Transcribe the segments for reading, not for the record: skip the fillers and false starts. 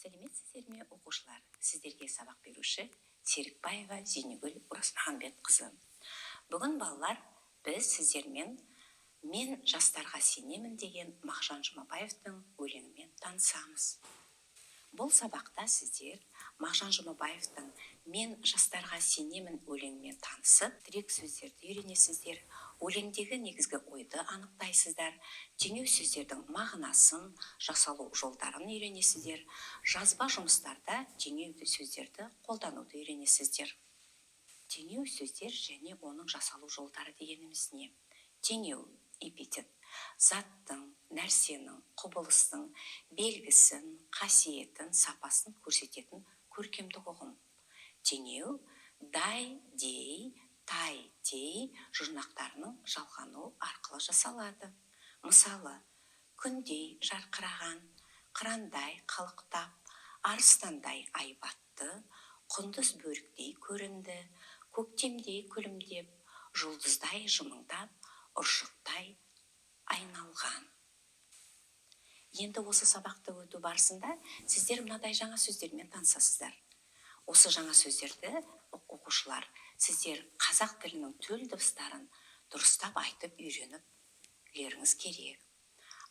Сәлеметсіздер ме, оқушылар? Сіздерге сабақ беруші Серікбаева Зейнегүл Орасмаханбетқызы. Бүгін балалар, біз сіздермен «Мен жастарға сенемін» деген Мағжан Жұмабаевтың өлеңімен танысамыз. Бұл сабақта сіздер Мағжан Жұмабаевтың «Мен жастарға сенемін» өлеңімен танысып, тірек сөздерді үйренесіздер, өлеңдегі негізгі ойды анықтайсыздар, теңеу сөздердің мағынасын, жасалу жолдарын үйренесіздер, жазба жұмыстарда теңеу сөздерді қолдануды үйренесіздер. Теңеу сөздер және оның жасалу жолдары дегеніміз не? Теңеу эпитет заттың, нәрсенің, құбылыстың белгісін, қасиетін, сапасын көрсететін көркемдік ұғым. Теңеу дай, дей, тай, тей жұрнақтарының жалғану арқылы жасалады. Мысалы, күндей жарқыраған, қырандай қалықтап, арыстандай айбатты, құндыз бөріктей көрінді, көктемдей күлімдеп, жұлдыздай жымыңдап, ұршықтай айналған. Енді осы сабақты өту барысында сіздер мынадай жаңа сөздермен танысасыздар. Осы жаңа сөздерді оқушылар сіздер қазақ тілінің төл дыбыстарын дұрыстап айтып үйреніп керек.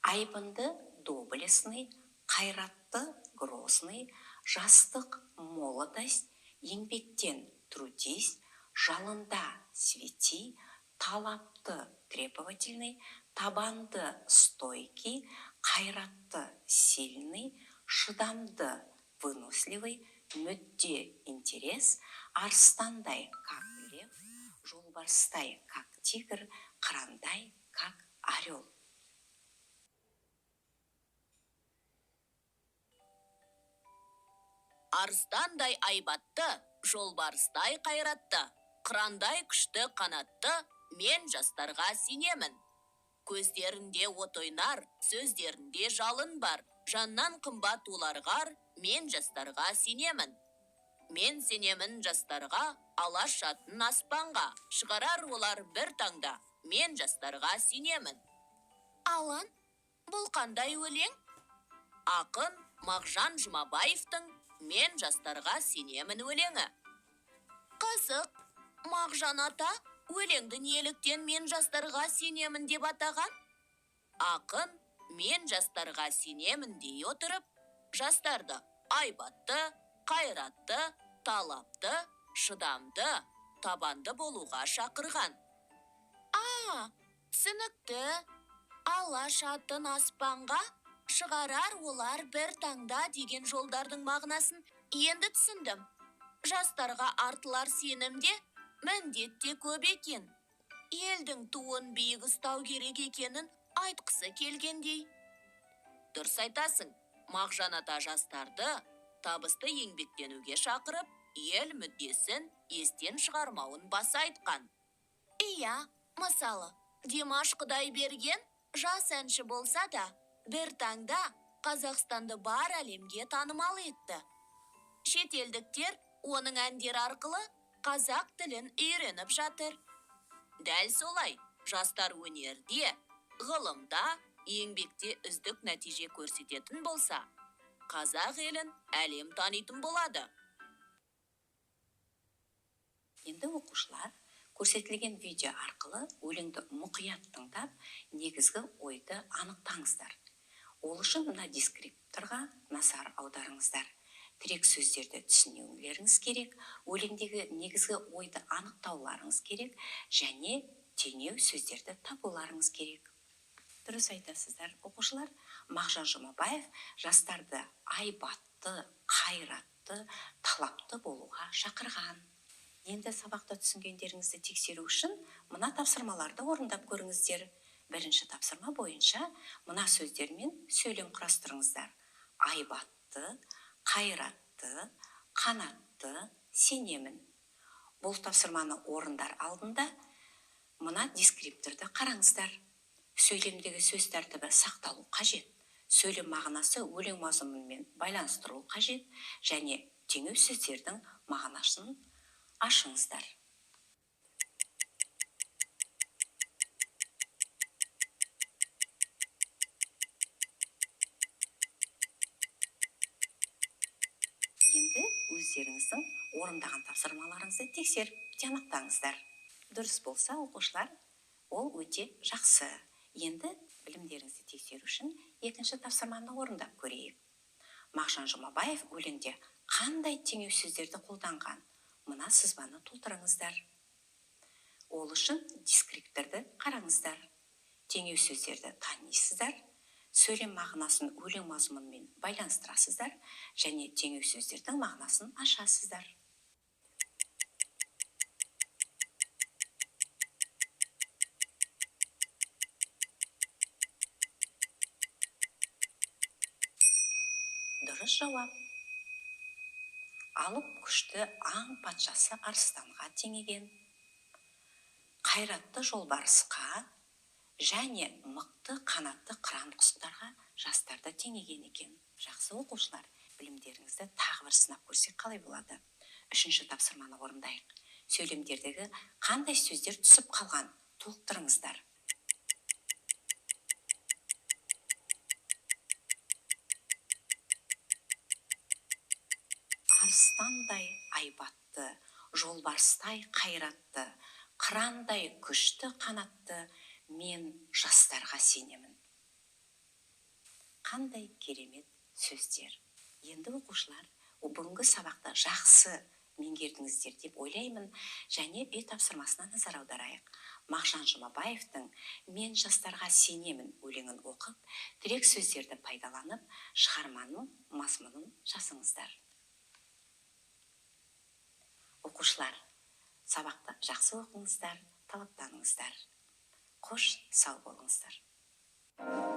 Айбынды доблестный, қайратты грозный, жастық молодость, еңбектен трудись, жалында свети, талапты требовательный, табанды стойкий, қайратты сильный, шыдамды выносливый, мүдде интерес, арыстандай как лев, жолбарыстай как тигр, қырандай как орел. Арыстандай айбатты, жолбарыстай қайратты, қырандай күшті қанатты, мен жастарға сенемін. Көздерінде от ойнар, сөздерінде жалын бар, жаннан қымбат оларғар, мен жастарға сенемін. Мен сенемін жастарға, алаш атын аспанға, шығарар олар бір таңда, мен жастарға сенемін. Алан, бұл қандай өлең? Ақын Мағжан Жұмабаевтың «Мен жастарға сенемін» өлеңі. Қызық, Мағжан ата өлеңді неліктен «Мен жастарға сенемін» деп атаған? Ақын «Мен жастарға сенемін» дей отырып, жастарды айбатты, қайратты, талапты, шыдамды, табанды болуға шақырған. Түсінікті. Алаш атын аспанға, шығарар олар бір таңда деген жолдардың мағынасын енді түсіндім. Жастарға артылар сенімде міндетте көп екен. Елдің туын биік ұстау керек екенін айтқысы келгендей. Дұрыс айтасың, Мағжан ата жастарды табысты еңбектенуге шақырып, ел мүддесін естен шығармауын баса айтқан. Иә, мысалы, Димаш Құдайберген жас әнші болса да, бір таңда Қазақстанды бар әлемге танымал етті. Шетелдіктер оның әндері арқылы қазақ тілін үйреніп жатыр. Дәл солай, жастар өнерде, ғылымда, еңбекте үздік нәтиже көрсететін болса, қазақ елін әлем танитын болады. Енді оқушылар көрсетілген видео арқылы өлеңді мұқият тыңдап, негізгі ойды анықтаңыздар. Ол үшін мына дескрипторға назар аударыңыздар. Тірек сөздерді түсінулеріңіз керек, өлеңдегі негізгі ойды анықтауларыңыз керек, және теңеу сөздерді табуларыңыз керек. Дұрыс айтасыздар, оқушылар. Мағжан Жұмабаев жастарды айбатты, қайратты, талапты болуға шақырған. Енді сабақта түсінгендеріңізді тексеру үшін мына тапсырмаларды орындап көріңіздер. Бірінші тапсырма бойынша мына сөздермен сөйлем құрастырыңыздар. Айбатты, қайратты, қанатты, сенемін. Бұл тапсырманы орындар алдында мына дескрипторды қараңыздар. Сөйлемдегі сөз тәртібі сақталу қажет. Сөйлем мағынасы өлең мазмұнымен байланыстырылу қажет, және теңеу сөздердің мағынасын ашыңыздар. өздеріңіздің орындаған тапсырмаларыңызды тексеріп тиянақтаңыздар. Дұрыс болса, оқушылар, ол өте жақсы. Енді білімдеріңізді тексеру үшін екінші тапсырманы орындап көрейік. Мағжан Жұмабаев өлеңде қандай теңеу сөздерді қолданған? Мына сызбаны толтырыңыздар. Ол үшін дескриптивті қараңыздар. Теңеу сөздерді танисыздар, сөйлем мағынасын өлең мазмұнымен байланыстырасыздар және теңеу сөздердің мағынасын ашасыздар. Дұрыс жауап. Алып күшті аң патшасы арыстанға теңеген. Қайратты жолбарысқа және мықты қанатты қыран құстарға жастарды теңеген екен. Жақсы оқушылар, білімдеріңізді тағы бір сынап көрсек қалай болады? Үшінші тапсырманы орындайық. Сөйлемдердегі қандай сөздер түсіп қалған? Толықтырыңыздар. Арыстандай айбатты, жолбарыстай қайратты, қырандай күшті қанатты, мен жастарға сенемін. Қандай керемет сөздер. Енді оқушылар, бүгінгі сабақты жақсы меңгердіңіздер деп ойлаймын, және үй тапсырмасына назар аударайық. Мағжан Жұмабаевтың «Мен жастарға сенемін» өлеңін оқып, тірек сөздерді пайдаланып, шығарманың мазмұнын жазыңыздар. Оқушылар, сабақты жақсы оқыңыздар, талаптаныңыздар. Қош, сау болыңыздар.